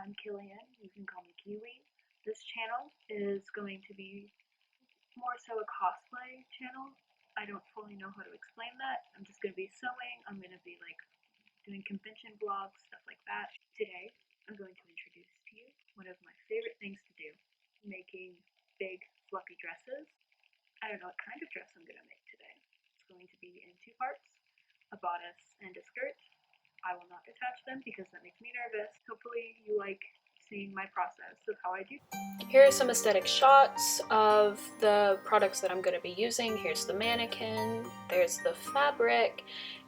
I'm Killian, you can call me Kiwi. This channel is going to be more so a cosplay channel. I don't fully know how to explain that. I'm just going to be sewing, I'm going to be like doing convention vlogs, stuff like that. Today, I'm going to introduce to you one of my favorite things to do, making big fluffy dresses. I don't know what kind of dress I'm going to make today. It's going to be in two parts, a bodice and a skirt. I will not attach them because that makes me nervous. Hopefully you like seeing my process of how I do. Here are some aesthetic shots of the products that I'm going to be using. Here's the mannequin, there's the fabric.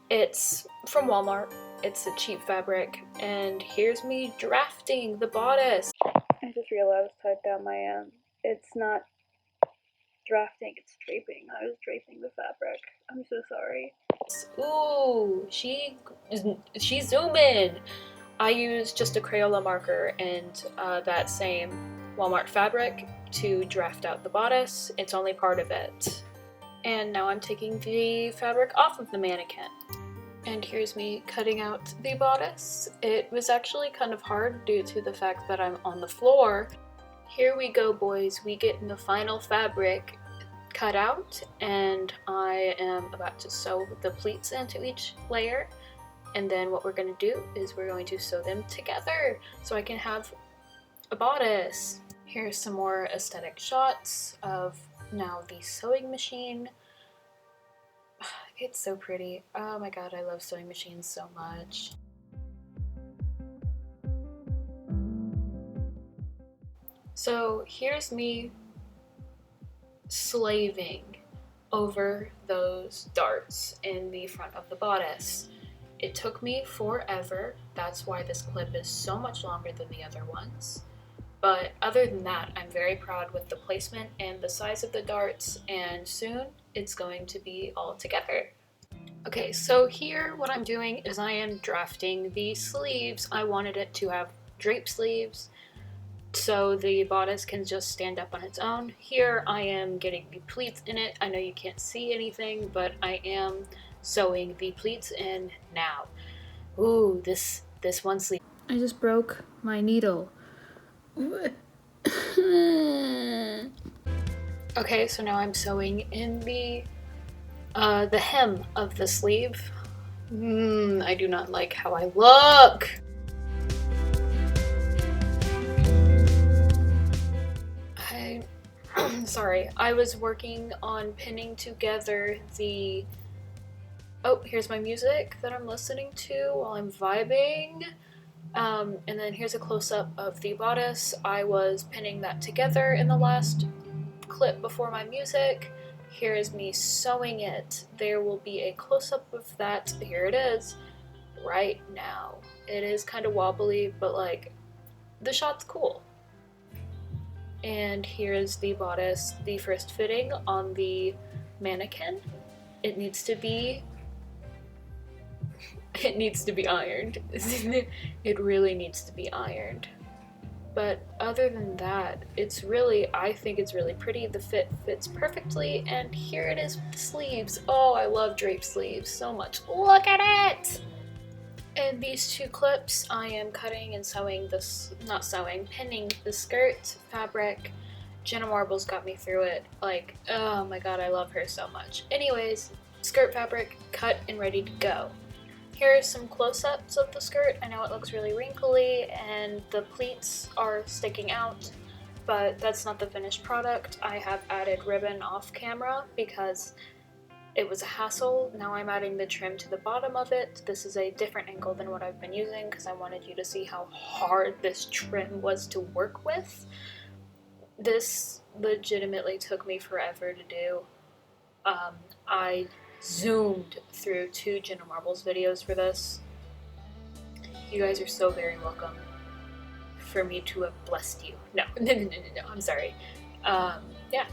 It's from Walmart, it's a cheap fabric, and here's me drafting the bodice. I just realized I tied down my it's not drafting, it's draping. I was draping the fabric. I'm so sorry. Ooh, she's zooming. I used just a Crayola marker and that same Walmart fabric to draft out the bodice. It's only part of it. And now I'm taking the fabric off of the mannequin. And here's me cutting out the bodice. It was actually kind of hard due to the fact that I'm on the floor. Here we go, boys. We get the final fabric cut out, and I am about to sew the pleats into each layer. And then what we're going to do is we're going to sew them together so I can have a bodice. Here's some more aesthetic shots of now the sewing machine. It's so pretty. Oh my god, I love sewing machines so much. So here's me slaving over those darts in the front of the bodice. It took me forever. That's why this clip is so much longer than the other ones. But other than that, I'm very proud with the placement and the size of the darts, and soon it's going to be all together. Okay, so here what I'm doing is I am drafting the sleeves. I wanted it to have drape sleeves so the bodice can just stand up on its own. Here I am getting the pleats in it. I know you can't see anything, but I am sewing the pleats in now. Ooh, this one sleeve. I just broke my needle. Okay, so now I'm sewing in the hem of the sleeve. I do not like how I look. Sorry, I was working on pinning together the... Oh, here's my music that I'm listening to while I'm vibing. And then here's a close-up of the bodice. I was pinning that together in the last clip before my music. Here is me sewing it. There will be a close-up of that. Here it is, right now. It is kind of wobbly, but like, the shot's cool. And here is the bodice, the first fitting on the mannequin. It needs to be ironed. It really needs to be ironed. But other than that, I think it's really pretty. The fit fits perfectly, and here it is with the sleeves. Oh, I love drape sleeves so much. Look at it! In these two clips, I am cutting and sewing pinning the skirt fabric. Jenna Marbles got me through it. Like, oh my god, I love her so much. Anyways, skirt fabric cut and ready to go. Here are some close-ups of the skirt. I know it looks really wrinkly and the pleats are sticking out, but that's not the finished product. I have added ribbon off camera because it was a hassle. Now I'm adding the trim to the bottom of it. This is a different angle than what I've been using because I wanted you to see how hard this trim was to work with. This legitimately took me forever to do. I zoomed through 2 Jenna Marbles videos for this. You guys are so very welcome for me to have blessed you. No, I'm sorry. Yeah.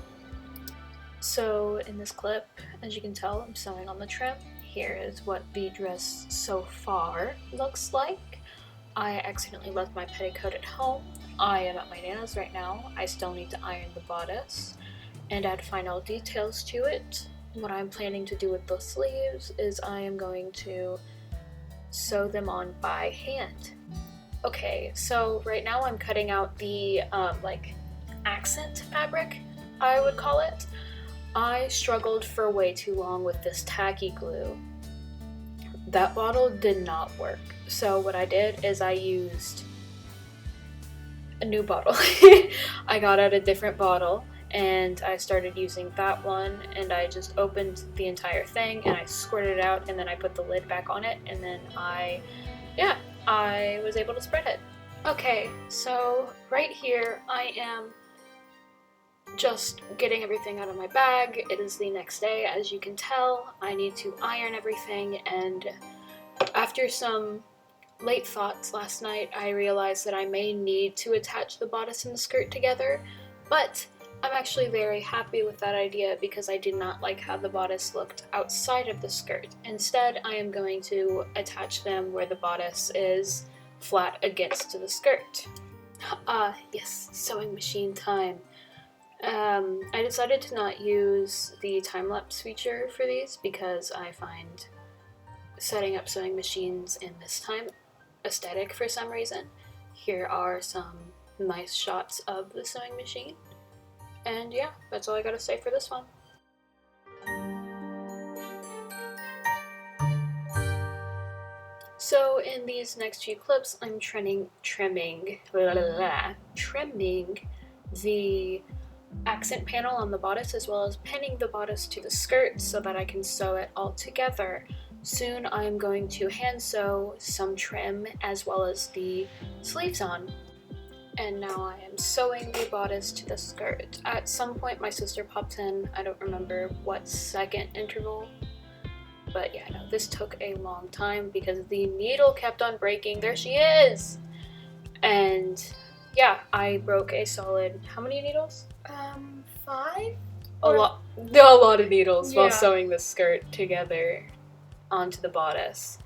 So in this clip, as you can tell, I'm sewing on the trim. Here is what the dress so far looks like. I accidentally left my petticoat at home. I am at my Nana's right now. I still need to iron the bodice and add final details to it. What I'm planning to do with the sleeves is I am going to sew them on by hand. Okay, so right now I'm cutting out the like accent fabric, I would call it. I struggled for way too long with this tacky glue. That bottle did not work. So what I did is I used a new bottle. I got out a different bottle and I started using that one, and I just opened the entire thing and I squirted it out, and then I put the lid back on it, and then I was able to spread it. Okay, so right here I am just getting everything out of my bag. It is the next day, as you can tell. I need to iron everything, and after some late thoughts last night, I realized that I may need to attach the bodice and the skirt together, but I'm actually very happy with that idea because I did not like how the bodice looked outside of the skirt. Instead, I am going to attach them where the bodice is flat against the skirt. Yes, sewing machine time. I decided to not use the time-lapse feature for these because I find setting up sewing machines in this time aesthetic for some reason. Here are some nice shots of the sewing machine. And yeah, that's all I gotta say for this one. So in these next few clips, I'm trimming the accent panel on the bodice, as well as pinning the bodice to the skirt so that I can sew it all together. Soon I'm going to hand sew some trim as well as the sleeves on. And now I am sewing the bodice to the skirt. At some point my sister popped in, I don't remember what second interval, but yeah, no, this took a long time because the needle kept on breaking. There she is! And yeah, I broke a solid, how many needles? 5? A lot of needles while Yeah. sewing the skirt together onto the bodice.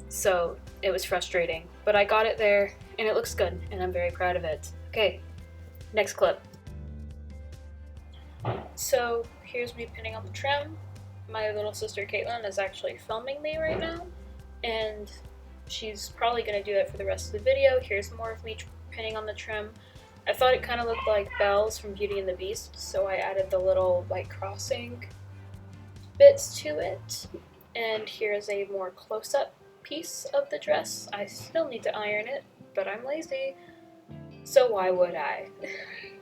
So it was frustrating, but I got it there and it looks good and I'm very proud of it. Okay, next clip. So here's me pinning on the trim. My little sister Caitlin is actually filming me right now, and she's probably gonna do that for the rest of the video. Here's more of me pinning on the trim. I thought it kind of looked like Belle's from Beauty and the Beast, so I added the little like crossing bits to it. And here's a more close-up piece of the dress. I still need to iron it, but I'm lazy, so why would I?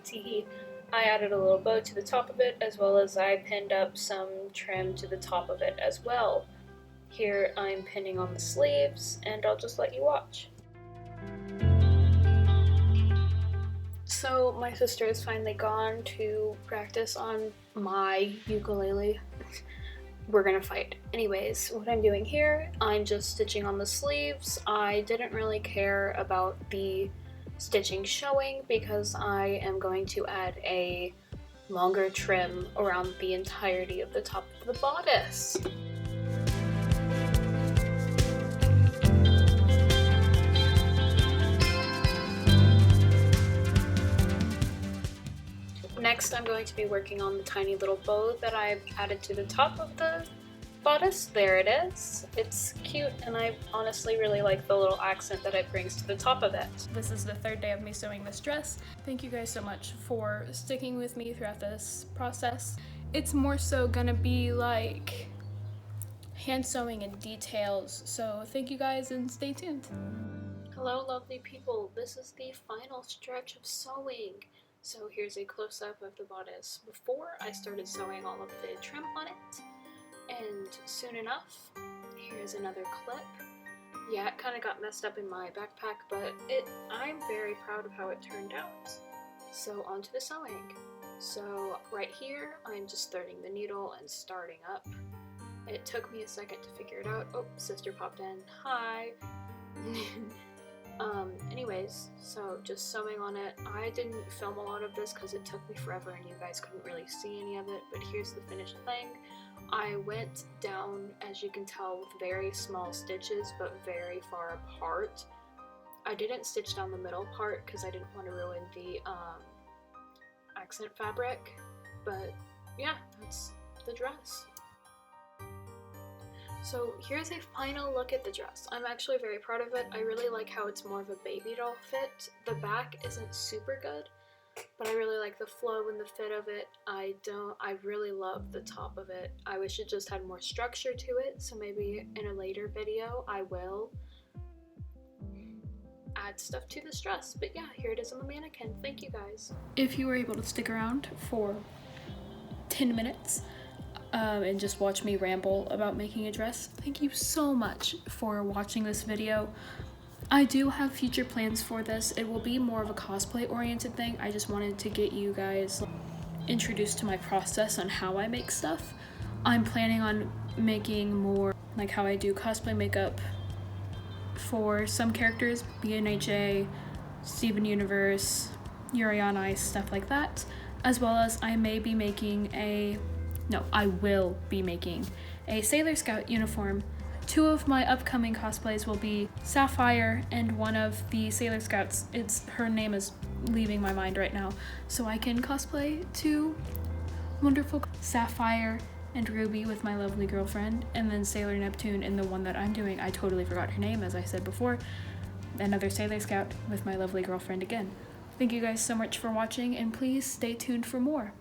Teehee. I added a little bow to the top of it, as well as I pinned up some trim to the top of it as well. Here I'm pinning on the sleeves, and I'll just let you watch. So my sister has finally gone to practice on my ukulele. We're gonna fight. Anyways, what I'm doing here, I'm just stitching on the sleeves. I didn't really care about the stitching showing because I am going to add a longer trim around the entirety of the top of the bodice. Next, I'm going to be working on the tiny little bow that I've added to the top of the bodice. There it is. It's cute, and I honestly really like the little accent that it brings to the top of it. This is the third day of me sewing this dress. Thank you guys so much for sticking with me throughout this process. It's more so gonna be like hand sewing and details, so thank you guys and stay tuned. Hello lovely people, this is the final stretch of sewing. So here's a close-up of the bodice before I started sewing all of the trim on it. And soon enough, here's another clip. Yeah, it kind of got messed up in my backpack, but I'm very proud of how it turned out. So on to the sewing. So right here, I'm just threading the needle and starting up. It took me a second to figure it out. Oh, sister popped in. Hi! Anyways, so just sewing on it. I didn't film a lot of this because it took me forever and you guys couldn't really see any of it, but here's the finished thing. I went down, as you can tell, with very small stitches, but very far apart. I didn't stitch down the middle part because I didn't want to ruin the accent fabric, but yeah, that's the dress. So here's a final look at the dress. I'm actually very proud of it. I really like how it's more of a baby doll fit. The back isn't super good, but I really like the flow and the fit of it. I really love the top of it. I wish it just had more structure to it, so maybe in a later video I will add stuff to this dress. But yeah, here it is on the mannequin. Thank you guys. If you were able to stick around for 10 minutes and just watch me ramble about making a dress, thank you so much for watching this video. I do have future plans for this. It will be more of a cosplay oriented thing. I just wanted to get you guys introduced to my process on how I make stuff. I'm planning on making more like how I do cosplay makeup for some characters, BNHA, Steven Universe, Yuri on Ice, stuff like that, as well as I will be making a Sailor Scout uniform. 2 of my upcoming cosplays will be Sapphire and one of the Sailor Scouts. Her name is leaving my mind right now, so I can cosplay 2 wonderful Sapphire and Ruby with my lovely girlfriend, and then Sailor Neptune in the one that I'm doing. I totally forgot her name, as I said before. Another Sailor Scout with my lovely girlfriend again. Thank you guys so much for watching, and please stay tuned for more.